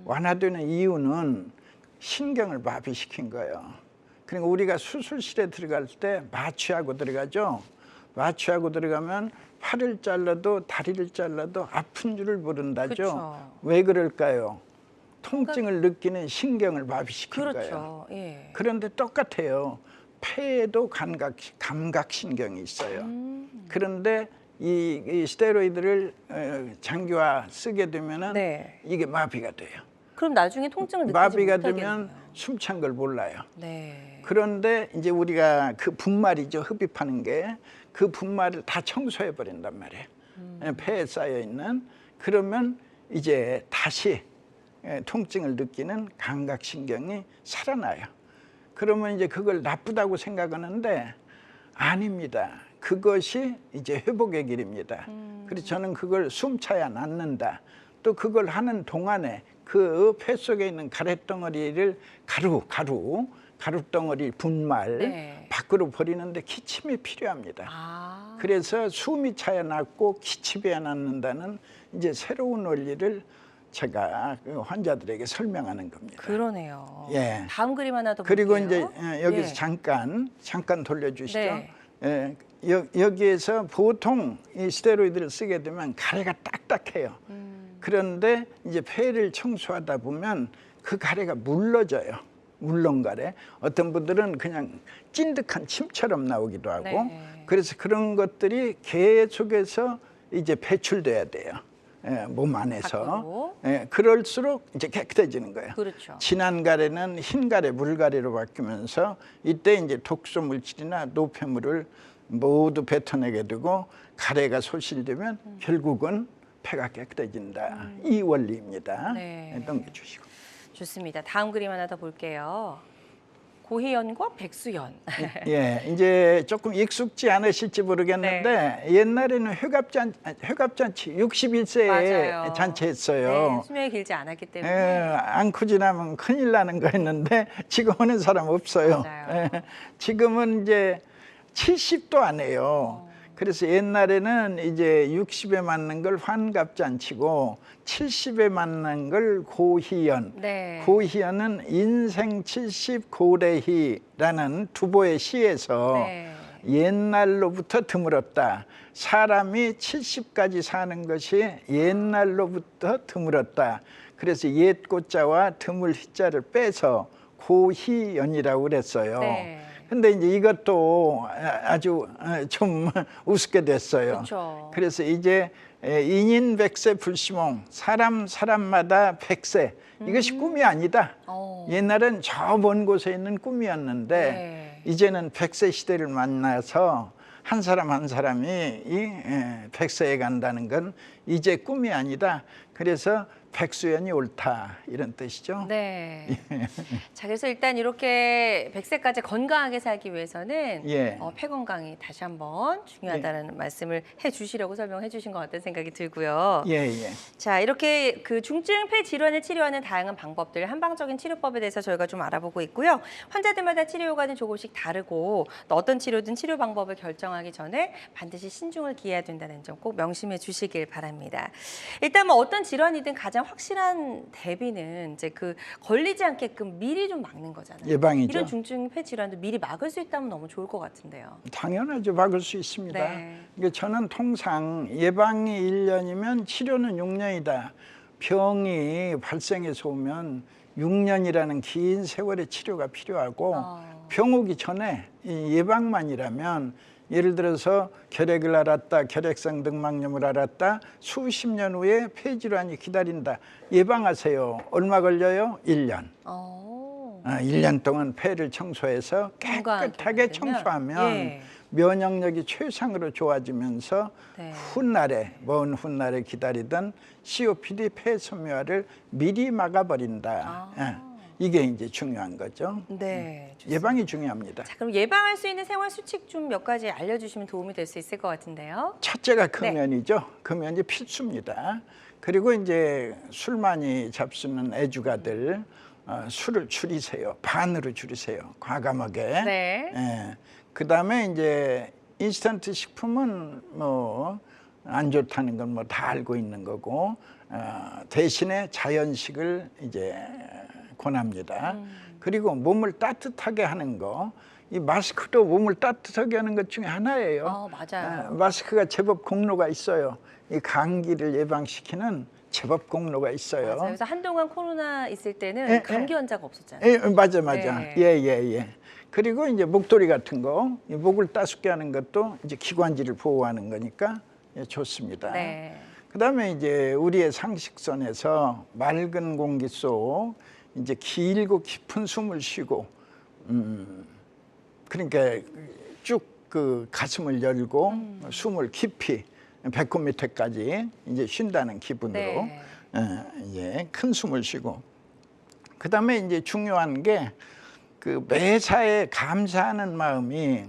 완화되는 이유는 신경을 마비시킨 거예요. 그러니까 우리가 수술실에 들어갈 때 마취하고 들어가죠. 마취하고 들어가면 팔을 잘라도 다리를 잘라도 아픈 줄을 모른다죠. 그쵸. 왜 그럴까요? 통증을 느끼는 신경을 마비시킨 거예요. 그렇죠. 예. 그런데 똑같아요. 폐에도 감각신경이 있어요. 그런데 이 스테로이드를 장기화 쓰게 되면은 네. 이게 마비가 돼요. 그럼 나중에 통증을 느끼지 마비가 못하겠네요. 되면 숨찬 걸 몰라요. 네. 그런데 이제 우리가 그 분말이죠, 흡입하는 게, 그 분말을 다 청소해 버린단 말이에요. 폐에 쌓여 있는. 그러면 이제 다시 통증을 느끼는 감각신경이 살아나요. 그러면 이제 그걸 나쁘다고 생각하는데 아닙니다. 그것이 이제 회복의 길입니다. 그래서 저는 그걸 숨차야 낫는다. 또 그걸 하는 동안에 그 폐 속에 있는 가래덩어리를 가루덩어리 분말 네. 밖으로 버리는데 기침이 필요합니다. 아. 그래서 숨이 차야 낫고 기침이 낫는다는 이제 새로운 원리를 제가 그 환자들에게 설명하는 겁니다. 그러네요. 예. 다음 그림 하나 더 그리고 볼게요. 이제 여기서 예. 잠깐 돌려주시죠. 네. 예, 여기에서 보통 이 스테로이드를 쓰게 되면 가래가 딱딱해요. 그런데 이제 폐를 청소하다 보면 그 가래가 물러져요. 물렁가래. 어떤 분들은 그냥 찐득한 침처럼 나오기도 하고. 네. 그래서 그런 것들이 계속해서 이제 배출돼야 돼요. 예, 몸 안에서. 밖으로. 예, 그럴수록 이제 깨끗해지는 거예요. 그렇죠. 진한 가래는 흰 가래, 물가래로 바뀌면서 이때 이제 독소 물질이나 노폐물을 모두 뱉어내게 되고 가래가 소실되면 결국은 폐가 깨끗해진다. 이 원리입니다. 네. 네, 넘겨주시고. 좋습니다. 다음 그림 하나 더 볼게요. 고희연과 백수연. 예, 이제 조금 익숙지 않으실지 모르겠는데 옛날에는 회갑잔치 61세에 맞아요. 잔치했어요. 네, 수명이 길지 않았기 예, 때문에. 안 지나면 큰일 나는 거였는데 지금 하는 사람 없어요. 맞아요. 예, 지금은 이제 70도 안 해요. 그래서 옛날에는 이제 60에 맞는 걸 환갑잔치고 70에 맞는 걸 고희연. 네. 고희연은 인생 70 고래희라는 두보의 시에서 네. 옛날로부터 드물었다. 사람이 70까지 사는 것이 옛날로부터 드물었다. 그래서 옛 고자와 드물 희자를 빼서 고희연이라고 그랬어요. 네. 근데 이제 이것도 아주 좀 우습게 됐어요. 그렇죠. 그래서 이제 인인백세 불시몽, 사람마다 백세. 이것이 꿈이 아니다. 옛날엔 저 먼 곳에 있는 꿈이었는데 네. 이제는 백세 시대를 만나서 한 사람 한 사람이 이 백세에 간다는 건 이제 꿈이 아니다. 그래서 백수연이 옳다 이런 뜻이죠. 네. 자, 그래서 일단 이렇게 100세까지 건강하게 살기 위해서는 예. 폐 건강이 다시 한번 중요하다는 말씀을 해주시려고 설명해 주신 것 같다는 생각이 들고요. 예, 예. 자, 이렇게 그 중증 폐 질환을 치료하는 다양한 방법들, 한방적인 치료법에 대해서 저희가 좀 알아보고 있고요. 환자들마다 치료 효과는 조금씩 다르고 또 어떤 치료든 치료 방법을 결정하기 전에 반드시 신중을 기해야 된다는 점 꼭 명심해 주시길 바랍니다. 일단 뭐 어떤 질환이든 가장 확실한 대비는 이제 그 걸리지 않게끔 미리 좀 막는 거잖아요. 예방이죠. 이런 중증 폐 질환도 미리 막을 수 있다면 너무 좋을 것 같은데요. 당연하죠. 막을 수 있습니다. 네. 그러니까 저는 통상 예방이 1년이면 치료는 6년이다. 병이 발생해서 오면 6년이라는 긴 세월의 치료가 필요하고 병 오기 전에 이 예방만이라면 예를 들어서 결핵을 앓았다, 결핵성 등막염을 앓았다, 수십 년 후에 폐질환이 기다린다. 예방하세요. 얼마 걸려요? 1년. 1년 동안 폐를 청소해서 깨끗하게 청소하면 예. 면역력이 최상으로 좋아지면서 네. 훗날에 먼 훗날에 기다리던 COPD 폐섬유화를 미리 막아버린다. 예. 이게 이제 중요한 거죠. 네. 좋습니다. 예방이 중요합니다. 자, 그럼 예방할 수 있는 생활 수칙 좀 몇 가지 알려주시면 도움이 될 수 있을 것 같은데요. 첫째가 금연이죠. 금연이 필수입니다. 그리고 이제 술 많이 잡수는 애주가들 술을 줄이세요. 반으로 줄이세요. 과감하게. 네. 예. 그다음에 이제 인스턴트 식품은 뭐 안 좋다는 건 뭐 다 알고 있는 거고 대신에 자연식을 이제 권합니다. 그리고 몸을 따뜻하게 하는 거, 이 마스크도 몸을 따뜻하게 하는 것 중에 하나예요. 맞아요. 마스크가 제법 공로가 있어요. 이 감기를 예방시키는 제법 공로가 있어요. 맞아요. 그래서 한동안 코로나 있을 때는 예, 감기 환자가 없었잖아요. 예, 맞아. 네. 예. 그리고 이제 목도리 같은 거, 이 목을 따숩게 하는 것도 이제 기관지를 보호하는 거니까 좋습니다. 네. 그다음에 이제 우리의 상식선에서 맑은 공기 속 이제 길고 깊은 숨을 쉬고, 그러니까 쭉 그 가슴을 열고 숨을 깊이 배꼽 밑에까지 이제 쉰다는 기분으로 네. 예, 큰 숨을 쉬고. 그다음에 이제 중요한 게 그 매사에 감사하는 마음이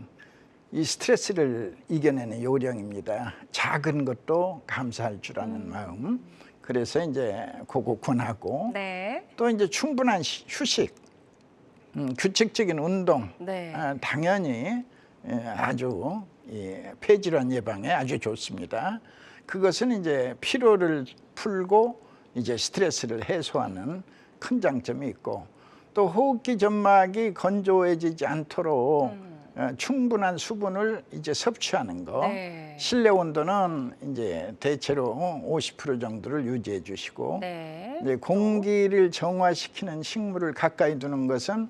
이 스트레스를 이겨내는 요령입니다. 작은 것도 감사할 줄 아는 마음. 그래서 이제 그거 권하고 네. 또 이제 충분한 휴식, 규칙적인 운동, 네. 당연히 아주 폐질환 예방에 아주 좋습니다. 그것은 이제 피로를 풀고 이제 스트레스를 해소하는 큰 장점이 있고 또 호흡기 점막이 건조해지지 않도록 충분한 수분을 이제 섭취하는 거. 네. 실내 온도는 이제 대체로 50% 정도를 유지해 주시고, 네. 이제 공기를 정화시키는 식물을 가까이 두는 것은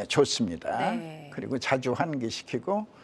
좋습니다. 네. 그리고 자주 환기시키고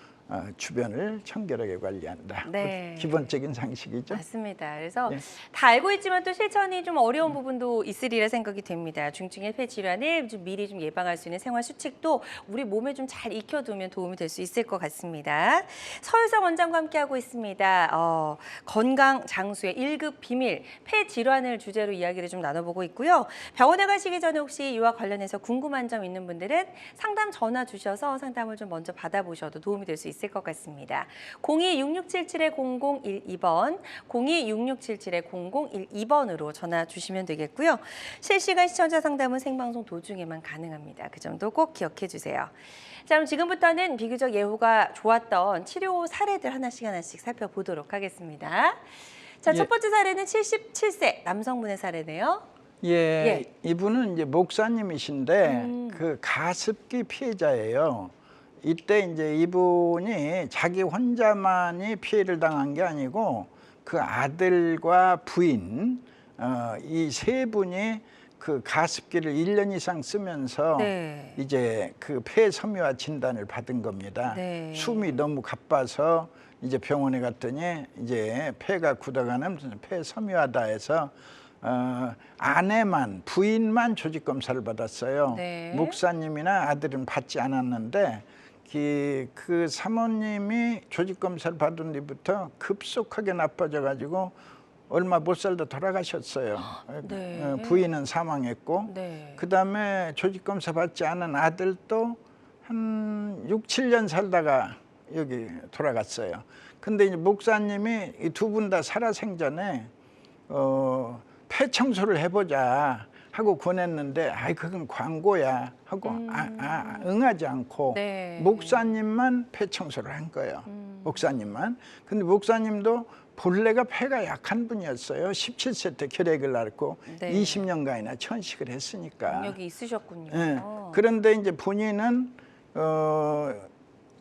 주변을 청결하게 관리한다. 네. 기본적인 상식이죠. 맞습니다. 그래서 예. 다 알고 있지만 또 실천이 좀 어려운 부분도 있으리라 생각이 됩니다. 중증의 폐 질환을 좀 미리 좀 예방할 수 있는 생활 수칙도 우리 몸에 좀 잘 익혀두면 도움이 될 수 있을 것 같습니다. 서유성 원장과 함께하고 있습니다. 건강 장수의 1급 비밀, 폐 질환을 주제로 이야기를 좀 나눠보고 있고요. 병원에 가시기 전에 혹시 이와 관련해서 궁금한 점 있는 분들은 상담 전화 주셔서 상담을 좀 먼저 받아보셔도 도움이 될 수 있을 것 같습니다. 02-6677-0012번, 02-6677-0012번으로 전화 주시면 되겠고요. 실시간 시청자 상담은 생방송 도중에만 가능합니다. 그 점도 꼭 기억해 주세요. 자, 그럼 지금부터는 비교적 예후가 좋았던 치료 사례들 하나씩 살펴보도록 하겠습니다. 자, 첫 번째 사례는 77세 남성분의 사례네요. 예, 이분은 이제 목사님이신데 그 가습기 피해자예요. 이때 이제 이분이 자기 혼자만이 피해를 당한 게 아니고 그 아들과 부인 이 세 분이 그 가습기를 1년 이상 쓰면서 네. 이제 그 폐섬유화 진단을 받은 겁니다. 네. 숨이 너무 가빠서 이제 병원에 갔더니 이제 폐가 굳어가는 폐섬유화다 해서 아내만 부인만 조직 검사를 받았어요. 네. 목사님이나 아들은 받지 않았는데 그 사모님이 조직 검사를 받은 뒤부터 급속하게 나빠져 가지고 얼마 못 살다 돌아가셨어요. 네. 부인은 사망했고 네. 그다음에 조직 검사 받지 않은 아들도 한 6, 7년 살다가 여기 돌아갔어요. 근데 이제 목사님이 이 두 분 다 살아생전에 폐 청소를 해보자 하고 권했는데 그건 광고야 하고 응하지 않고 네. 목사님만 폐 청소를 한 거예요. 목사님만. 근데 목사님도 본래가 폐가 약한 분이었어요. 17세 때 결핵을 앓고 네. 20년간이나 천식을 했으니까. 능력이 있으셨군요. 예. 그런데 이제 본인은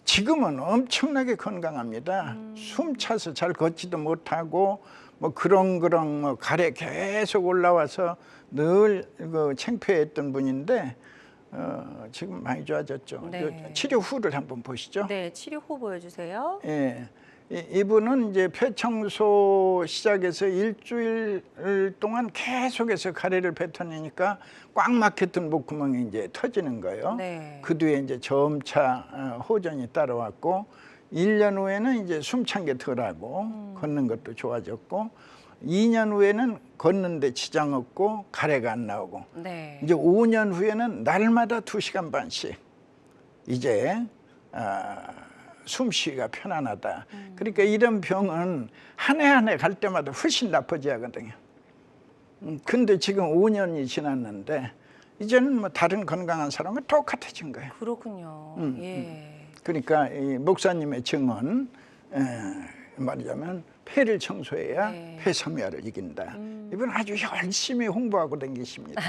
지금은 엄청나게 건강합니다. 숨 차서 잘 걷지도 못하고 뭐 그런 뭐 가래 계속 올라와서 늘 창피했던 분인데 지금 많이 좋아졌죠. 네. 치료 후를 한번 보시죠. 네, 치료 후 보여주세요. 예. 이분은 이제 폐 청소 시작해서 일주일 동안 계속해서 가래를 뱉어내니까 꽉 막혔던 목구멍이 이제 터지는 거예요. 네. 그 뒤에 이제 점차 호전이 따라왔고 1년 후에는 이제 숨찬 게 덜하고 걷는 것도 좋아졌고 2년 후에는 걷는데 지장 없고 가래가 안 나오고 네. 이제 5년 후에는 날마다 2시간 반씩 이제 숨쉬기가 편안하다. 그러니까 이런 병은 한 해 한 해 갈 때마다 훨씬 나빠져야 하거든요. 근데 지금 5년이 지났는데 이제는 뭐 다른 건강한 사람과 똑같아진 거예요. 그렇군요. 예. 그러니까 이 목사님의 증언 말하자면 폐를 청소해야 네. 폐섬유화를 이긴다. 이분 아주 열심히 홍보하고 다니십니다.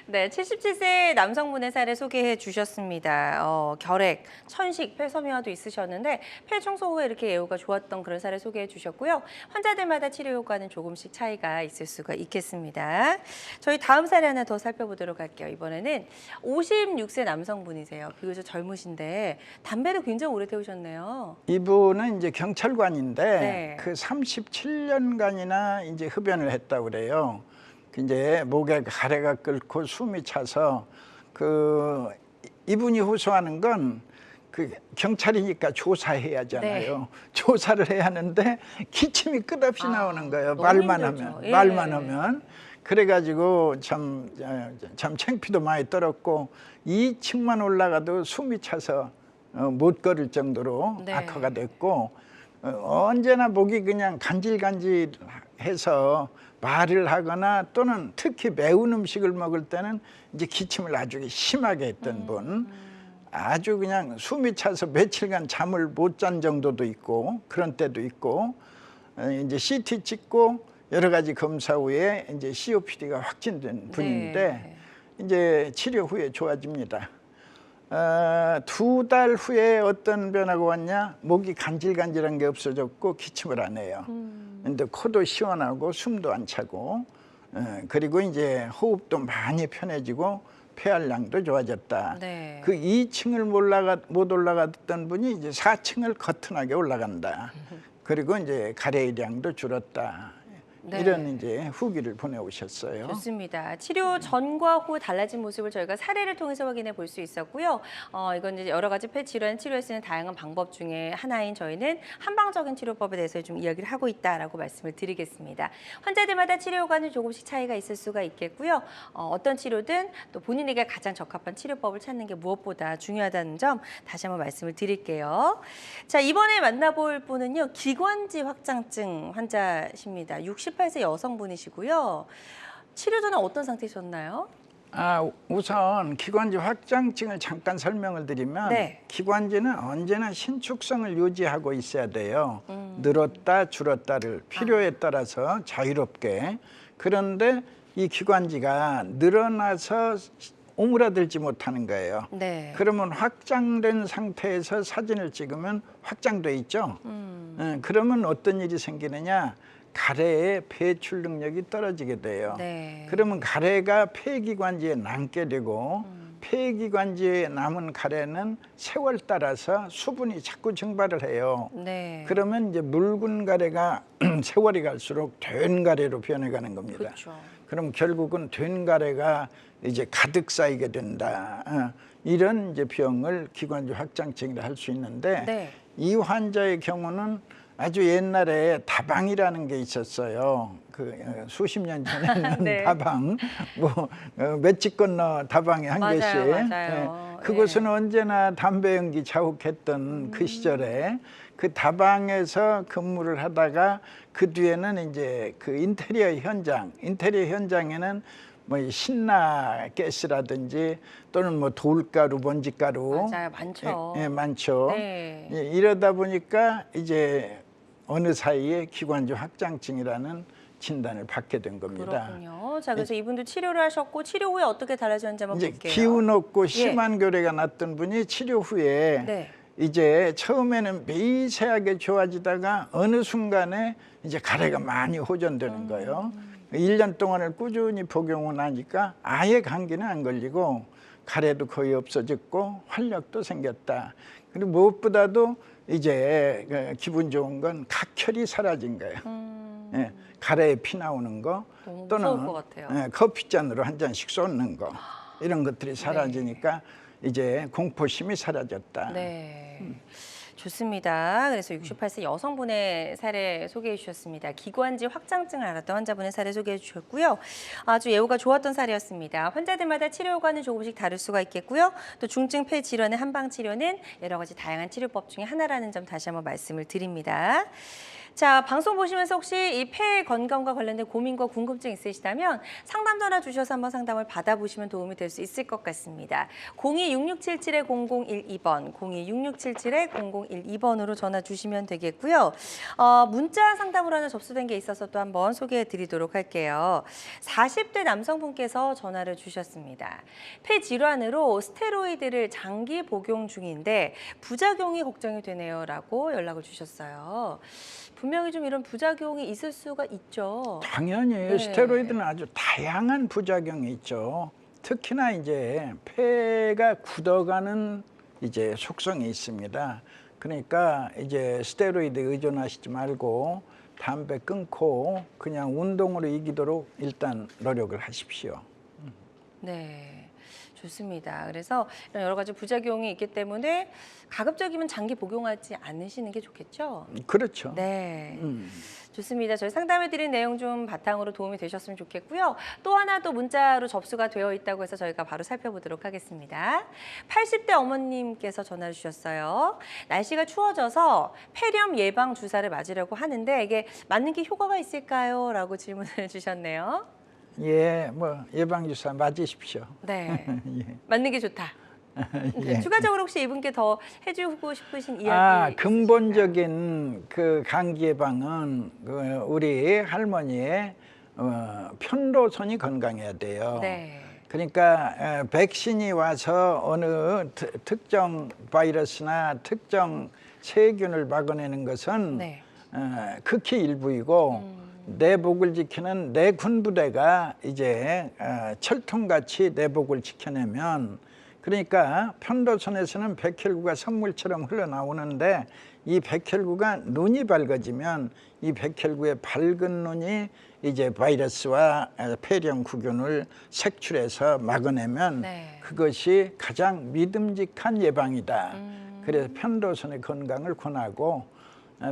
네, 77세 남성분의 사례 소개해 주셨습니다. 결핵, 천식, 폐섬유화도 있으셨는데 폐 청소 후에 이렇게 예후가 좋았던 그런 사례 소개해 주셨고요. 환자들마다 치료 효과는 조금씩 차이가 있을 수가 있겠습니다. 저희 다음 사례 하나 더 살펴보도록 할게요. 이번에는 56세 남성분이세요. 비교적 젊으신데 담배를 굉장히 오래 태우셨네요. 이분은 이제 경찰관인데 네. 그 37년간이나 이제 흡연을 했다고 그래요. 이제 목에 가래가 끓고 숨이 차서 이분이 호소하는 건 그 경찰이니까 조사해야 하잖아요. 네. 조사를 해야 하는데 기침이 끝없이 나오는 거예요. 너무 말만 힘들죠. 하면. 예. 말만 하면. 그래가지고 참 창피도 많이 떨었고 2층만 올라가도 숨이 차서 못 걸을 정도로 네. 악화가 됐고 언제나 목이 그냥 간질간질해서 말을 하거나 또는 특히 매운 음식을 먹을 때는 이제 기침을 아주 심하게 했던 분, 아주 그냥 숨이 차서 며칠간 잠을 못 잔 정도도 있고 그런 때도 있고 이제 CT 찍고 여러 가지 검사 후에 이제 COPD가 확진된 분인데 네. 이제 치료 후에 좋아집니다. 2달 후에 어떤 변화가 왔냐? 목이 간질간질한 게 없어졌고 기침을 안 해요. 근데 코도 시원하고 숨도 안 차고 그리고 이제 호흡도 많이 편해지고 폐활량도 좋아졌다. 네. 그 2층을 못 올라갔던 분이 이제 4층을 거뜬하게 올라간다. 그리고 이제 가래량도 줄었다. 네. 이런 이제 후기를 보내오셨어요. 좋습니다. 치료 전과 후 달라진 모습을 저희가 사례를 통해서 확인해 볼 수 있었고요. 이건 이제 여러 가지 폐 질환 치료에 쓰는 다양한 방법 중에 하나인 저희는 한방적인 치료법에 대해서 좀 이야기를 하고 있다라고 말씀을 드리겠습니다. 환자들마다 치료 효과는 조금씩 차이가 있을 수가 있겠고요. 어떤 치료든 또 본인에게 가장 적합한 치료법을 찾는 게 무엇보다 중요하다는 점 다시 한번 말씀을 드릴게요. 자, 이번에 만나볼 분은요. 기관지 확장증 환자십니다. 68세 여성분이시고요. 치료 전에 어떤 상태셨나요? 우선 기관지 확장증을 잠깐 설명을 드리면 네. 기관지는 언제나 신축성을 유지하고 있어야 돼요. 늘었다 줄었다를 필요에 따라서 자유롭게. 그런데 이 기관지가 늘어나서 오므라들지 못하는 거예요. 네. 그러면 확장된 상태에서 사진을 찍으면 확장돼 있죠. 그러면 어떤 일이 생기느냐? 가래의 배출 능력이 떨어지게 돼요. 네. 그러면 가래가 폐기관지에 남게 되고 폐기관지에 남은 가래는 세월 따라서 수분이 자꾸 증발을 해요. 네. 그러면 이제 묽은 가래가 세월이 갈수록 된 가래로 변해가는 겁니다. 그렇죠. 그럼 결국은 된 가래가 이제 가득 쌓이게 된다. 이런 이제 병을 기관지 확장증이라 할 수 있는데 네. 이 환자의 경우는 아주 옛날에 다방이라는 게 있었어요. 그 수십 년 전에는 네. 다방, 몇 집 건너 다방에 한 맞아요, 개씩. 맞아요. 그것은 네. 언제나 담배 연기 자욱했던 그 시절에 그 다방에서 근무를 하다가 그 뒤에는 이제 그 인테리어 현장에는 뭐 신나 가스라든지 또는 뭐 돌가루, 먼지가루, 맞아요, 많죠. 많죠. 네. 이러다 보니까 이제 어느 사이에 기관지 확장증이라는 진단을 받게 된 겁니다. 그렇군요. 자, 그래서 이분도 치료를 하셨고 치료 후에 어떻게 달라졌는지 한번 이제 볼게요. 기운 없고 심한 교래가 났던 분이 치료 후에 네. 이제 처음에는 미세하게 좋아지다가 어느 순간에 이제 가래가 많이 호전되는 거예요. 1년 동안을 꾸준히 복용을 하니까 아예 감기는 안 걸리고 가래도 거의 없어졌고 활력도 생겼다. 그리고 무엇보다도 이제 기분 좋은 건 각혈이 사라진 거예요. 예, 가래에 피 나오는 거 너무 또는 무서울 것 같아요. 커피잔으로 한 잔씩 쏟는 거 이런 것들이 사라지니까 이제 공포심이 사라졌다. 네. 좋습니다. 그래서 68세 여성분의 사례 소개해 주셨습니다. 기관지 확장증을 앓았던 환자분의 사례 소개해 주셨고요. 아주 예후가 좋았던 사례였습니다. 환자들마다 치료 효과는 조금씩 다를 수가 있겠고요. 또 중증 폐 질환의 한방 치료는 여러 가지 다양한 치료법 중에 하나라는 점 다시 한번 말씀을 드립니다. 자, 방송 보시면서 혹시 이 폐 건강과 관련된 고민과 궁금증 있으시다면 상담 전화 주셔서 한번 상담을 받아보시면 도움이 될 수 있을 것 같습니다. 02-6677-0012번, 02-6677-0012번으로 전화 주시면 되겠고요. 문자 상담으로 하나 접수된 게 있어서 또 한번 소개해 드리도록 할게요. 40대 남성분께서 전화를 주셨습니다. 폐 질환으로 스테로이드를 장기 복용 중인데 부작용이 걱정이 되네요라고 연락을 주셨어요. 분명히 좀 이런 부작용이 있을 수가 있죠. 당연히 네. 스테로이드는 아주 다양한 부작용이 있죠. 특히나 이제 폐가 굳어가는 이제 속성이 있습니다. 그러니까 이제 스테로이드 의존하시지 말고 담배 끊고 그냥 운동으로 이기도록 일단 노력을 하십시오. 네. 좋습니다. 그래서 이런 여러 가지 부작용이 있기 때문에 가급적이면 장기 복용하지 않으시는 게 좋겠죠? 그렇죠. 네. 좋습니다. 저희 상담해드린 내용 좀 바탕으로 도움이 되셨으면 좋겠고요. 또 하나 또 문자로 접수가 되어 있다고 해서 저희가 바로 살펴보도록 하겠습니다. 80대 어머님께서 전화를 주셨어요. 날씨가 추워져서 폐렴 예방 주사를 맞으려고 하는데 이게 맞는 게 효과가 있을까요? 라고 질문을 주셨네요. 예, 뭐 예방주사 맞으십시오. 네. 예. 맞는 게 좋다. 네. 예. 추가적으로 혹시 이분께 더 해주고 싶으신 이야기 근본적인 그 감기 예방은 우리 할머니의 편도선이 건강해야 돼요. 네. 그러니까 백신이 와서 어느 특정 바이러스나 특정 세균을 막아내는 것은 네. 극히 일부이고 내복을 지키는 내 군부대가 이제 철통같이 내복을 지켜내면, 그러니까 편도선에서는 백혈구가 선물처럼 흘러나오는데 이 백혈구가 눈이 밝아지면 이 백혈구의 밝은 눈이 이제 바이러스와 폐렴 구균을 색출해서 막아내면 네. 그것이 가장 믿음직한 예방이다. 그래서 편도선의 건강을 권하고,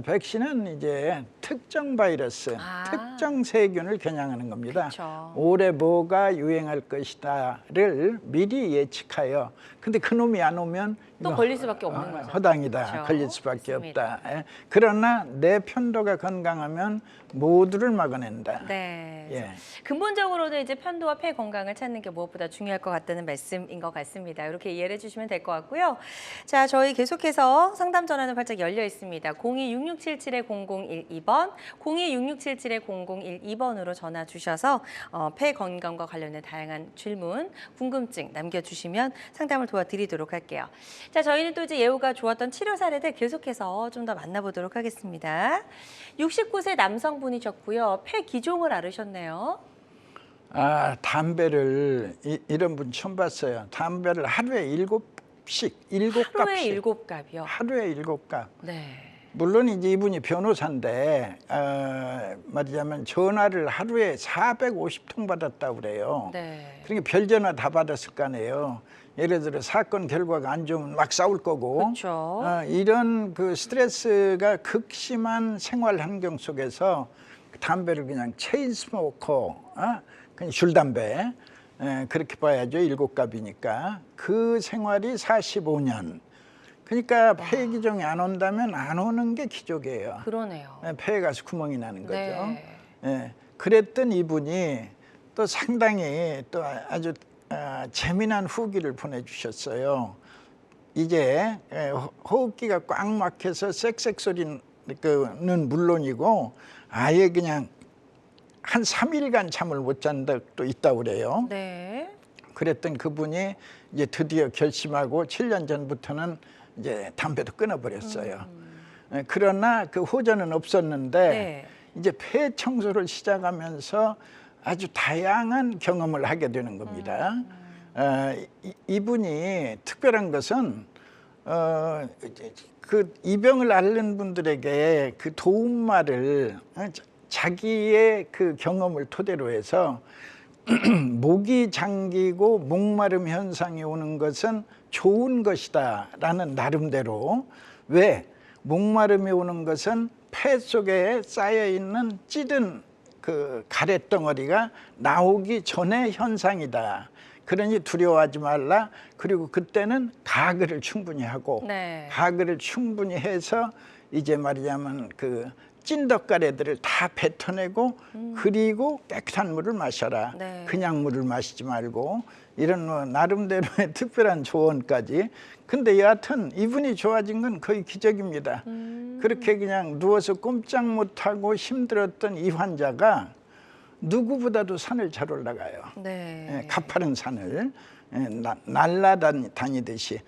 백신은 이제 특정 바이러스, 특정 세균을 겨냥하는 겁니다. 그쵸. 올해 뭐가 유행할 것이다를 미리 예측하여, 근데 그놈이 안 오면 또 이거 걸릴 수밖에 없는 거죠. 허당이다. 그쵸. 걸릴 수밖에 맞습니다. 없다. 예. 그러나 내 편도가 건강하면 모두를 막아낸다. 네. 예. 근본적으로는 이제 편도와 폐 건강을 찾는 게 무엇보다 중요할 것 같다는 말씀인 것 같습니다. 이렇게 이해를 해주시면 될 것 같고요. 자, 저희 계속해서 상담 전화는 활짝 열려 있습니다. 02-6677-0012번, 02-6677-0012번으로 전화 주셔서 폐 건강과 관련된 다양한 질문, 궁금증 남겨주시면 상담을 도와드리도록 할게요. 자, 저희는 또 이제 예후가 좋았던 치료 사례들 계속해서 좀 더 만나보도록 하겠습니다. 69세 남성분이셨고요. 폐 기종을 앓으셨네요. 담배를 이런 분 처음 봤어요. 담배를 하루에 7씩, 7갑씩. 하루에 7갑이요. 하루에 7갑. 네. 물론 이제 이분이 변호사인데 말하자면 전화를 하루에 450통 받았다고 그래요. 네. 그러니까 별 전화 다 받았을 거 아니에요. 예를 들어 사건 결과가 안 좋으면 막 싸울 거고. 그렇죠. 이런 그 스트레스가 극심한 생활 환경 속에서 담배를 그냥 체인 스모커, 그냥 줄담배, 그렇게 봐야죠. 7갑이니까. 그 생활이 45년. 그러니까 폐 기종이 안 온다면 안 오는 게 기적이에요. 그러네요. 폐에 가서 구멍이 나는 거죠. 네. 그랬던 이분이 또 상당히 또 아주 재미난 후기를 보내주셨어요. 이제 호흡기가 꽉 막혀서 쌕쌕 소리는 물론이고 아예 그냥 한 3일간 잠을 못 잔 적도 있다고 그래요. 네. 그랬던 그분이 이제 드디어 결심하고 7년 전부터는 이제 담배도 끊어버렸어요. 그러나 그 호전은 없었는데 네. 이제 폐 청소를 시작하면서 아주 다양한 경험을 하게 되는 겁니다. 이분이 특별한 것은 그 이 병을 앓는 분들에게 그 도움말을 자기의 그 경험을 토대로 해서 목이 잠기고 목마름 현상이 오는 것은 좋은 것이다 라는 나름대로, 왜 목마름이 오는 것은 폐 속에 쌓여있는 찌든 그 가래덩어리가 나오기 전의 현상이다. 그러니 두려워하지 말라. 그리고 그때는 가글을 충분히 하고, 네. 가글을 충분히 해서 이제 말하자면 그 찐덕가래들을 다 뱉어내고 그리고 깨끗한 물을 마셔라. 네. 그냥 물을 마시지 말고, 이런 뭐 나름대로의 특별한 조언까지. 근데 여하튼 이분이 좋아진 건 거의 기적입니다. 그렇게 그냥 누워서 꼼짝 못하고 힘들었던 이 환자가 누구보다도 산을 잘 올라가요. 네. 가파른 산을 날아다니듯이.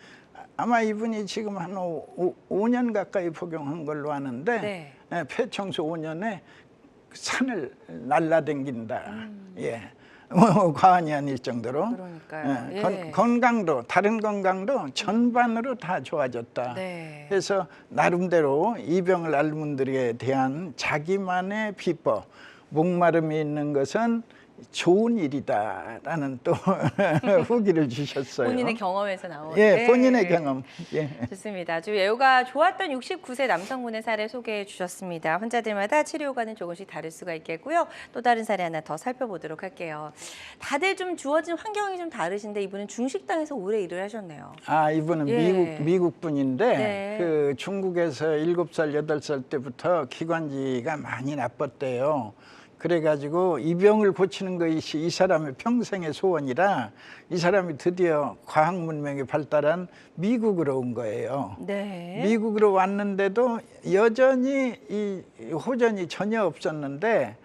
아마 이분이 지금 한 5년 가까이 복용한 걸로 아는데, 네. 폐청소 5년에 산을 날아다닌다. 예. 뭐 과언이 아닐 정도로. 그러니까요. 예. 건강도, 다른 건강도 전반으로 다 좋아졌다. 네. 그래서 나름대로 이 병을 앓는 분들에 대한 자기만의 비법, 목마름이 있는 것은 좋은 일이다라는 또 후기를 주셨어요. 본인의 경험에서 나온. 예, 네. 본인의 경험. 예. 좋습니다. 지금 예후가 좋았던 69세 남성분의 사례 소개해 주셨습니다. 환자들마다 치료 효과는 조금씩 다를 수가 있겠고요. 또 다른 사례 하나 더 살펴보도록 할게요. 다들 좀 주어진 환경이 좀 다르신데 이분은 중식당에서 오래 일을 하셨네요. 이분은 예. 미국 분인데, 네. 그 중국에서 7살, 8살 때부터 기관지가 많이 나빴대요. 그래가지고 이 병을 고치는 것이 이 사람의 평생의 소원이라 이 사람이 드디어 과학 문명이 발달한 미국으로 온 거예요. 네. 미국으로 왔는데도 여전히 이 호전이 전혀 없었는데,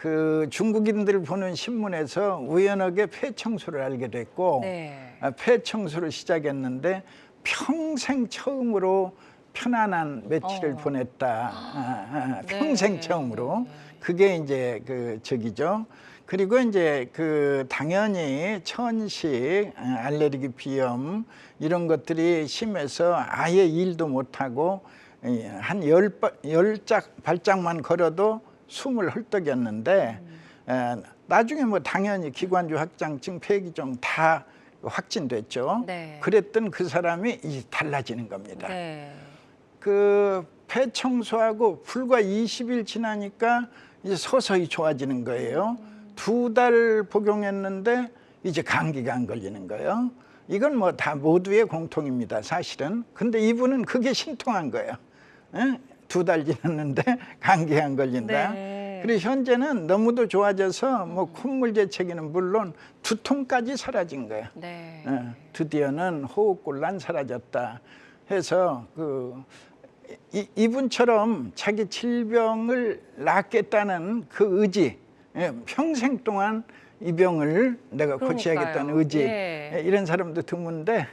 그 중국인들 보는 신문에서 우연하게 폐 청소를 알게 됐고 네. 폐 청소를 시작했는데 평생 처음으로 편안한 며칠을 보냈다. 평생 네. 처음으로. 네. 그게 이제 그 저기죠. 그리고 이제 그 당연히 천식, 알레르기 비염 이런 것들이 심해서 아예 일도 못하고 한 열 발짝만 걸어도 숨을 헐떡였는데 나중에 뭐 당연히 기관지 확장증, 폐기종 다 확진됐죠. 네. 그랬던 그 사람이 이제 달라지는 겁니다. 네. 그 폐 청소하고 불과 20일 지나니까 이제 서서히 좋아지는 거예요. 2달 복용했는데 이제 감기가 안 걸리는 거예요. 이건 뭐 다 모두의 공통입니다, 사실은. 근데 이분은 그게 신통한 거예요. 2달 지났는데 감기 안 걸린다. 네. 그리고 현재는 너무도 좋아져서 뭐 콧물 재채기는 물론 두통까지 사라진 거예요. 네. 드디어는 호흡곤란 사라졌다 해서 이분처럼 자기 질병을 낫겠다는 그 의지, 평생 동안 이 병을 내가 그러니까요. 고쳐야겠다는 의지, 네. 이런 사람도 드문데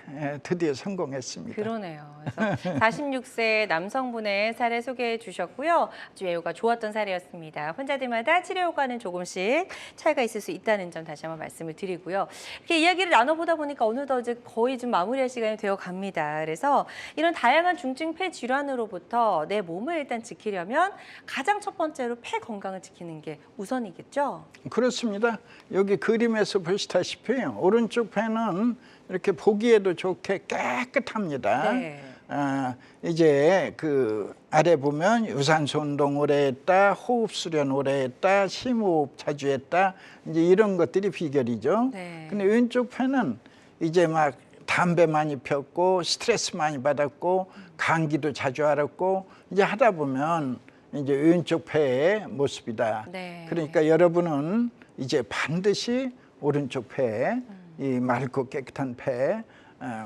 드디어 성공했습니다. 그러네요. 그래서 46세 남성분의 사례 소개해 주셨고요. 아주 예후가 좋았던 사례였습니다. 환자들마다 치료 효과는 조금씩 차이가 있을 수 있다는 점 다시 한번 말씀을 드리고요. 이렇게 이야기를 나눠보다 보니까 어느덧 이제 거의 좀 마무리할 시간이 되어 갑니다. 그래서 이런 다양한 중증 폐 질환으로부터 내 몸을 일단 지키려면 가장 첫 번째로 폐 건강을 지키는 게 우선이겠죠? 그렇습니다. 여기 그림에서 보시다시피 오른쪽 폐는 이렇게 보기에도 좋게 깨끗합니다. 네. 이제 그 아래 보면 유산소 운동 오래 했다, 호흡 수련 오래 했다, 심호흡 자주 했다, 이제 이런 것들이 비결이죠. 네. 근데 왼쪽 폐는 이제 막 담배 많이 폈고 스트레스 많이 받았고 감기도 자주 앓았고 이제 하다 보면 이제 왼쪽 폐의 모습이다. 네. 그러니까 여러분은 이제 반드시 오른쪽 폐, 이 맑고 깨끗한 폐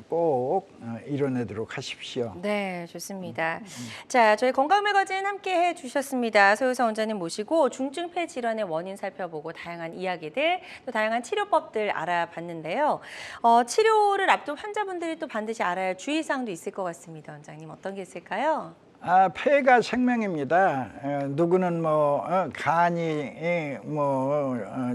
꼭 이뤄내도록 하십시오. 네, 좋습니다. 자, 저희 건강 매거진 함께 해주셨습니다. 소유서 원장님 모시고 중증 폐 질환의 원인 살펴보고 다양한 이야기들, 또 다양한 치료법들 알아봤는데요. 치료를 앞둔 환자분들이 또 반드시 알아야 할 주의사항도 있을 것 같습니다. 원장님, 어떤 게 있을까요? 폐가 생명입니다. 누구는 뭐 간이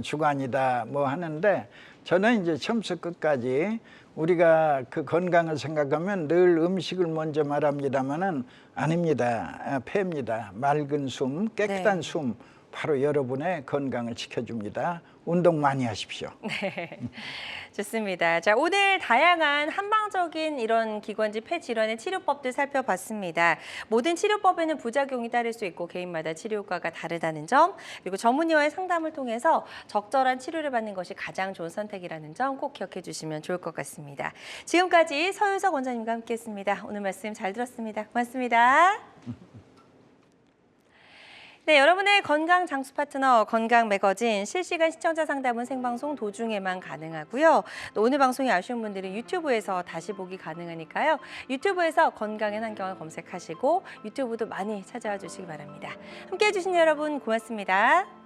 주관이다 뭐 하는데 저는 이제 처음부터 끝까지 우리가 그 건강을 생각하면 늘 음식을 먼저 말합니다만은 아닙니다. 폐입니다. 맑은 숨, 깨끗한 네. 숨, 바로 여러분의 건강을 지켜줍니다. 운동 많이 하십시오. 네, 좋습니다. 자, 오늘 다양한 한방적인 이런 기관지 폐 질환의 치료법들 살펴봤습니다. 모든 치료법에는 부작용이 따를 수 있고 개인마다 치료 효과가 다르다는 점, 그리고 전문의와의 상담을 통해서 적절한 치료를 받는 것이 가장 좋은 선택이라는 점 꼭 기억해 주시면 좋을 것 같습니다. 지금까지 서유석 원장님과 함께했습니다. 오늘 말씀 잘 들었습니다. 고맙습니다. 네, 여러분의 건강 장수 파트너 건강 매거진 실시간 시청자 상담은 생방송 도중에만 가능하고요. 또 오늘 방송이 아쉬운 분들은 유튜브에서 다시 보기 가능하니까요. 유튜브에서 건강의 환경을 검색하시고 유튜브도 많이 찾아와 주시기 바랍니다. 함께해 주신 여러분 고맙습니다.